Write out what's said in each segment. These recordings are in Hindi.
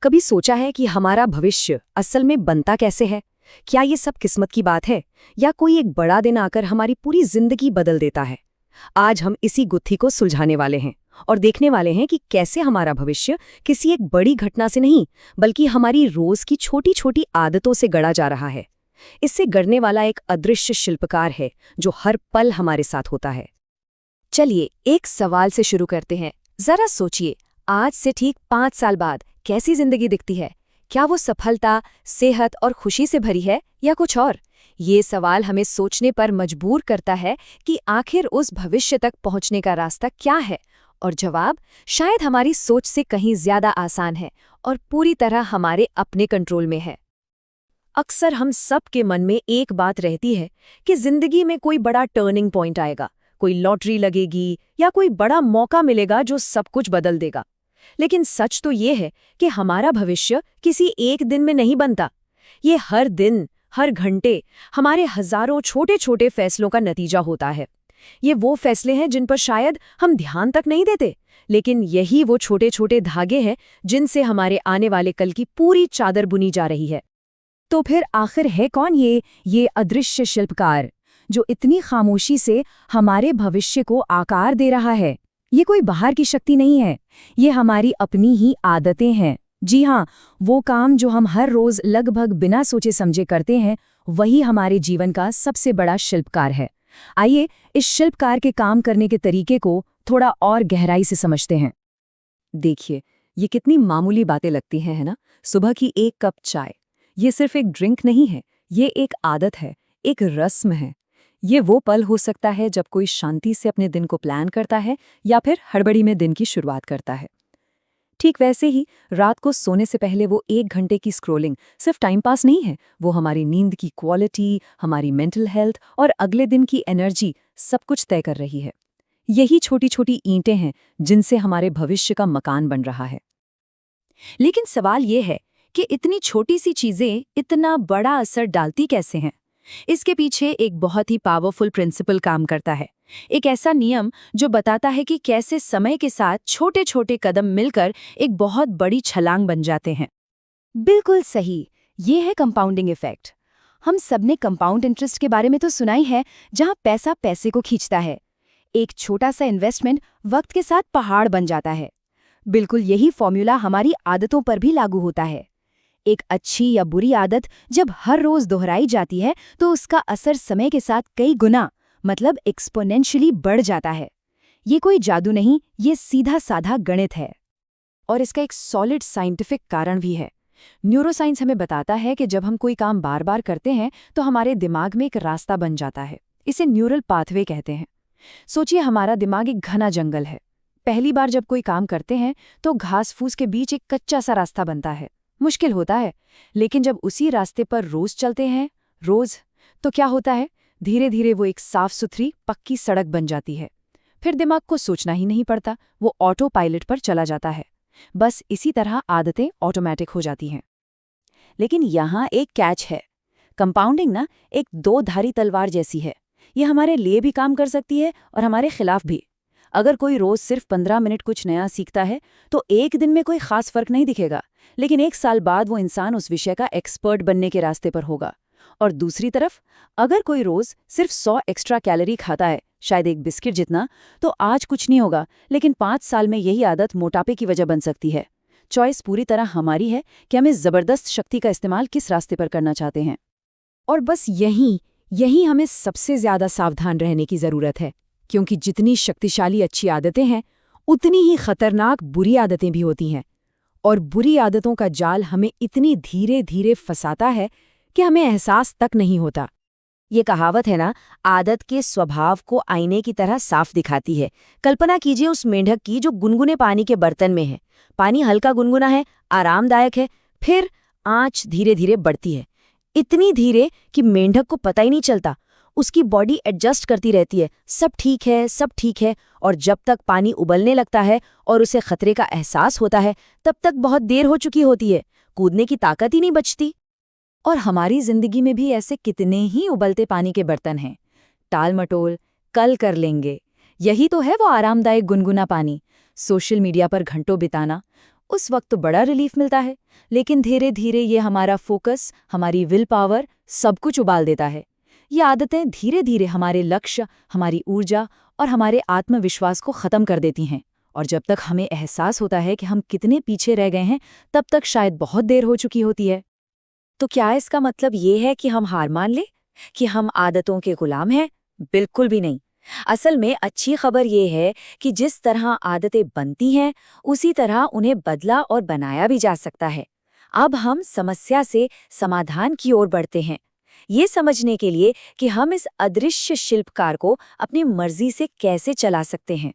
कभी सोचा है कि हमारा भविष्य असल में बनता कैसे है? क्या ये सब किस्मत की बात है या कोई एक बड़ा दिन आकर हमारी पूरी जिंदगी बदल देता है? आज हम इसी गुत्थी को सुलझाने वाले हैं और देखने वाले हैं कि कैसे हमारा भविष्य किसी एक बड़ी घटना से नहीं बल्कि हमारी रोज की छोटी छोटी आदतों से गढ़ा जा रहा है। इससे गढ़ने वाला एक अदृश्य शिल्पकार है जो हर पल हमारे साथ होता है। चलिए एक सवाल से शुरू करते हैं। जरा सोचिए, आज से ठीक 5 साल बाद कैसी जिंदगी दिखती है? क्या वो सफलता, सेहत और खुशी से भरी है या कुछ और? ये सवाल हमें सोचने पर मजबूर करता है कि आखिर उस भविष्य तक पहुंचने का रास्ता क्या है, और जवाब शायद हमारी सोच से कहीं ज्यादा आसान है और पूरी तरह हमारे अपने कंट्रोल में है। अक्सर हम सब के मन में एक बात रहती है कि जिंदगी में कोई बड़ा टर्निंग पॉइंट आएगा, कोई लॉटरी लगेगी या कोई बड़ा मौका मिलेगा जो सब कुछ बदल देगा। लेकिन सच तो ये है कि हमारा भविष्य किसी एक दिन में नहीं बनता। ये हर दिन, हर घंटे हमारे हजारों छोटे छोटे फैसलों का नतीजा होता है। ये वो फैसले हैं जिन पर शायद हम ध्यान तक नहीं देते, लेकिन यही वो छोटे छोटे धागे हैं जिनसे हमारे आने वाले कल की पूरी चादर बुनी जा रही है। तो फिर आखिर है कौन ये अदृश्य शिल्पकार जो इतनी खामोशी से हमारे भविष्य को आकार दे रहा है? ये कोई बाहर की शक्ति नहीं है, ये हमारी अपनी ही आदतें हैं। जी हाँ, वो काम जो हम हर रोज लगभग बिना सोचे समझे करते हैं, वही हमारे जीवन का सबसे बड़ा शिल्पकार है। आइए इस शिल्पकार के काम करने के तरीके को थोड़ा और गहराई से समझते हैं। देखिए, ये कितनी मामूली बातें लगती हैं, है ना? सुबह की एक कप चाय, ये सिर्फ एक ड्रिंक नहीं है, ये एक आदत है, एक रस्म है। ये वो पल हो सकता है जब कोई शांति से अपने दिन को प्लान करता है या फिर हड़बड़ी में दिन की शुरुआत करता है। ठीक वैसे ही रात को सोने से पहले वो 1 घंटे की स्क्रोलिंग सिर्फ टाइम पास नहीं है, वो हमारी नींद की क्वालिटी, हमारी मेंटल हेल्थ और अगले दिन की एनर्जी सब कुछ तय कर रही है। यही छोटी छोटी ईंटें हैं जिनसे हमारे भविष्य का मकान बन रहा है। लेकिन सवाल ये है कि इतनी छोटी सी चीजें इतना बड़ा असर डालती कैसे हैं? इसके पीछे एक बहुत ही पावरफुल प्रिंसिपल काम करता है, एक ऐसा नियम जो बताता है कि कैसे समय के साथ छोटे छोटे कदम मिलकर एक बहुत बड़ी छलांग बन जाते हैं। बिल्कुल सही, ये है कंपाउंडिंग इफेक्ट। हम सबने कंपाउंड इंटरेस्ट के बारे में तो सुना ही है, जहां पैसा पैसे को खींचता है। एक छोटा सा इन्वेस्टमेंट वक्त के साथ पहाड़ बन जाता है। बिल्कुल यही फॉर्मूला हमारी आदतों पर भी लागू होता है। एक अच्छी या बुरी आदत जब हर रोज दोहराई जाती है तो उसका असर समय के साथ कई गुना, मतलब एक्सपोनेंशियली बढ़ जाता है। ये कोई जादू नहीं, ये सीधा साधा गणित है। और इसका एक सॉलिड साइंटिफिक कारण भी है। न्यूरोसाइंस हमें बताता है कि जब हम कोई काम बार बार करते हैं तो हमारे दिमाग में एक रास्ता बन जाता है। इसे न्यूरल पाथवे कहते हैं। सोचिए, हमारा दिमाग एक घना जंगल है। पहली बार जब कोई काम करते हैं तो घास फूस के बीच एक कच्चा सा रास्ता बनता है। मुश्किल होता है, लेकिन जब उसी रास्ते पर रोज चलते हैं, तो क्या होता है? धीरे धीरे वो एक साफ सुथरी पक्की सड़क बन जाती है। फिर दिमाग को सोचना ही नहीं पड़ता, वो ऑटो पायलट पर चला जाता है। बस इसी तरह आदतें ऑटोमेटिक हो जाती हैं। लेकिन यहाँ एक कैच है। कंपाउंडिंग ना एक 2-धारी तलवार जैसी है। ये हमारे लिए भी काम कर सकती है और हमारे खिलाफ भी। अगर कोई रोज सिर्फ 15 मिनट कुछ नया सीखता है तो एक दिन में कोई खास फर्क नहीं दिखेगा, लेकिन 1 साल बाद वो इंसान उस विषय का एक्सपर्ट बनने के रास्ते पर होगा। और दूसरी तरफ, अगर कोई रोज सिर्फ 100 एक्स्ट्रा कैलोरी खाता है, शायद एक बिस्किट जितना, तो आज कुछ नहीं होगा, लेकिन 5 साल में यही आदत मोटापे की वजह बन सकती है। चॉइस पूरी तरह हमारी है कि हम इस जबरदस्त शक्ति का इस्तेमाल किस रास्ते पर करना चाहते हैं। और बस यही हमें सबसे ज्यादा सावधान रहने की जरूरत है, क्योंकि जितनी शक्तिशाली अच्छी आदतें हैं, उतनी ही खतरनाक बुरी आदतें भी होती हैं। और बुरी आदतों का जाल हमें इतनी धीरे धीरे फंसाता है कि हमें एहसास तक नहीं होता। ये कहावत है ना, आदत के स्वभाव को आईने की तरह साफ दिखाती है। कल्पना कीजिए उस मेंढक की जो गुनगुने पानी के बर्तन में है। पानी हल्का गुनगुना है, आरामदायक है, फिर आंच धीरे धीरे बढ़ती है, इतनी धीरे कि मेंढक को पता ही नहीं चलता। उसकी बॉडी एडजस्ट करती रहती है, सब ठीक है, सब ठीक है। और जब तक पानी उबलने लगता है और उसे खतरे का एहसास होता है, तब तक बहुत देर हो चुकी होती है। कूदने की ताकत ही नहीं बचती। और हमारी जिंदगी में भी ऐसे कितने ही उबलते पानी के बर्तन हैं। टाल मटोल, कल कर लेंगे, यही तो है वो आरामदायक गुनगुना पानी। सोशल मीडिया पर घंटों बिताना, उस वक्त तो बड़ा रिलीफ मिलता है, लेकिन धीरे धीरे ये हमारा फोकस, हमारी विल पावर सब कुछ उबाल देता है। ये आदतें धीरे धीरे हमारे लक्ष्य, हमारी ऊर्जा और हमारे आत्मविश्वास को खत्म कर देती हैं। और जब तक हमें एहसास होता है कि हम कितने पीछे रह गए हैं, तब तक शायद बहुत देर हो चुकी होती है। तो क्या इसका मतलब ये है कि हम हार मान लें, कि हम आदतों के गुलाम हैं? बिल्कुल भी नहीं। असल में अच्छी खबर ये है कि जिस तरह आदतें बनती हैं, उसी तरह उन्हें बदला और बनाया भी जा सकता है। अब हम समस्या से समाधान की ओर बढ़ते हैं, ये समझने के लिए कि हम इस अदृश्य शिल्पकार को अपनी मर्जी से कैसे चला सकते हैं।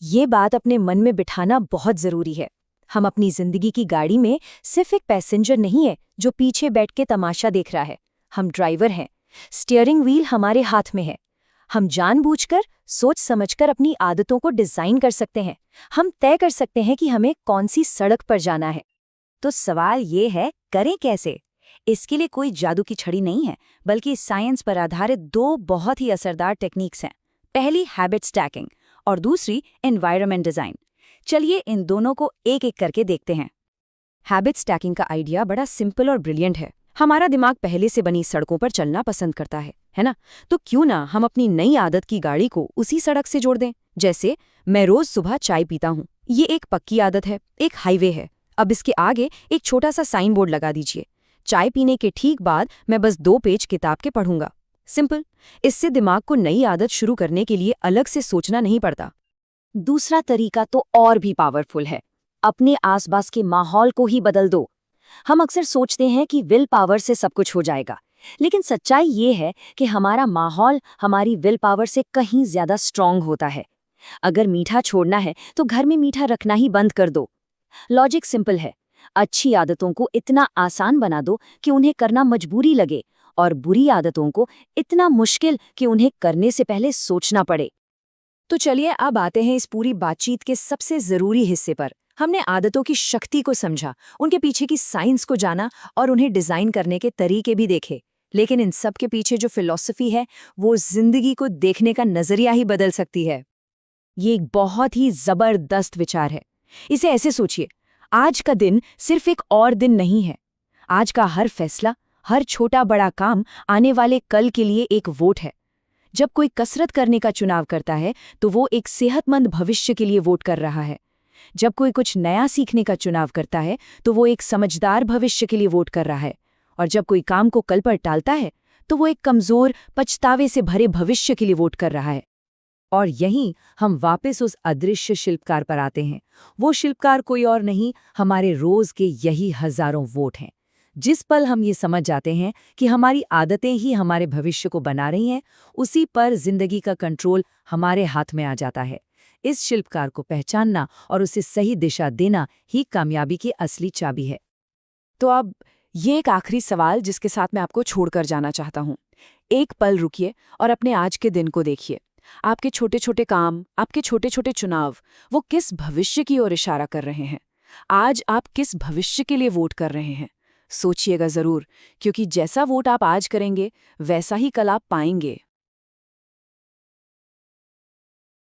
ये बात अपने मन में बिठाना बहुत जरूरी है। हम अपनी जिंदगी की गाड़ी में सिर्फ एक पैसेंजर नहीं है जो पीछे बैठ के तमाशा देख रहा है। हम ड्राइवर हैं। स्टीयरिंग व्हील हमारे हाथ में है। हम जानबूझकर, सोच समझकर अपनी आदतों को डिजाइन कर सकते हैं। हम तय कर सकते हैं कि हमें कौन सी सड़क पर जाना है। तो सवाल ये है, करें कैसे? इसके लिए कोई जादू की छड़ी नहीं है, बल्कि साइंस पर आधारित दो बहुत ही असरदार टेक्निक्स हैं। पहली हैबिट स्टैकिंग और दूसरी एनवायरनमेंट डिजाइन। चलिए इन दोनों को एक एक करके देखते हैं। हैबिट स्टैकिंग का आइडिया बड़ा सिंपल और ब्रिलियंट है। हमारा दिमाग पहले से बनी सड़कों पर चलना पसंद करता है ना? तो क्यों ना हम अपनी नई आदत की गाड़ी को उसी सड़क से जोड़ दें। जैसे मैं रोज सुबह चाय पीता हूँ, ये एक पक्की आदत है, एक हाईवे है। अब इसके आगे एक छोटा सा साइन बोर्ड लगा दीजिए, चाय पीने के ठीक बाद मैं बस 2 पेज किताब के पढ़ूंगा। सिंपल। इससे दिमाग को नई आदत शुरू करने के लिए अलग से सोचना नहीं पड़ता। दूसरा तरीका तो और भी पावरफुल है। अपने आसपास के माहौल को ही बदल दो। हम अक्सर सोचते हैं कि विल पावर से सब कुछ हो जाएगा, लेकिन सच्चाई ये है कि हमारा माहौल हमारी विल पावर से कहीं ज्यादा स्ट्रांग होता है। अगर मीठा छोड़ना है तो घर में मीठा रखना ही बंद कर दो। लॉजिक सिंपल है। अच्छी आदतों को इतना आसान बना दो कि उन्हें करना मजबूरी लगे, और बुरी आदतों को इतना मुश्किल कि उन्हें करने से पहले सोचना पड़े। तो चलिए अब आते हैं इस पूरी बातचीत के सबसे जरूरी हिस्से पर। हमने आदतों की शक्ति को समझा, उनके पीछे की साइंस को जाना और उन्हें डिजाइन करने के तरीके भी देखे। लेकिन इन सब के पीछे जो फिलॉसफी है, वो जिंदगी को देखने का नजरिया ही बदल सकती है। ये एक बहुत ही जबरदस्त विचार है। इसे ऐसे सोचिए, आज का दिन सिर्फ एक और दिन नहीं है। आज का हर फैसला, हर छोटा बड़ा काम आने वाले कल के लिए एक वोट है। जब कोई कसरत करने का चुनाव करता है तो वो एक सेहतमंद भविष्य के लिए वोट कर रहा है। जब कोई कुछ नया सीखने का चुनाव करता है तो वो एक समझदार भविष्य के लिए वोट कर रहा है। और जब कोई काम को कल पर टालता है तो वो एक कमजोर, पछतावे से भरे भविष्य के लिए वोट कर रहा है। और यहीं हम वापस उस अदृश्य शिल्पकार पर आते हैं। वो शिल्पकार कोई और नहीं, हमारे रोज के यही हजारों वोट हैं। जिस पल हम ये समझ जाते हैं कि हमारी आदतें ही हमारे भविष्य को बना रही हैं, उसी पर जिंदगी का कंट्रोल हमारे हाथ में आ जाता है। इस शिल्पकार को पहचानना और उसे सही दिशा देना ही कामयाबी की असली चाबी है। तो अब ये एक आखिरी सवाल जिसके साथ मैं आपको छोड़कर जाना चाहता हूँ। एक पल रुकिए और अपने आज के दिन को देखिए। आपके छोटे छोटे काम, आपके छोटे छोटे चुनाव, वो किस भविष्य की ओर इशारा कर रहे हैं? आज आप किस भविष्य के लिए वोट कर रहे हैं? सोचिएगा जरूर, क्योंकि जैसा वोट आप आज करेंगे वैसा ही कल आप पाएंगे।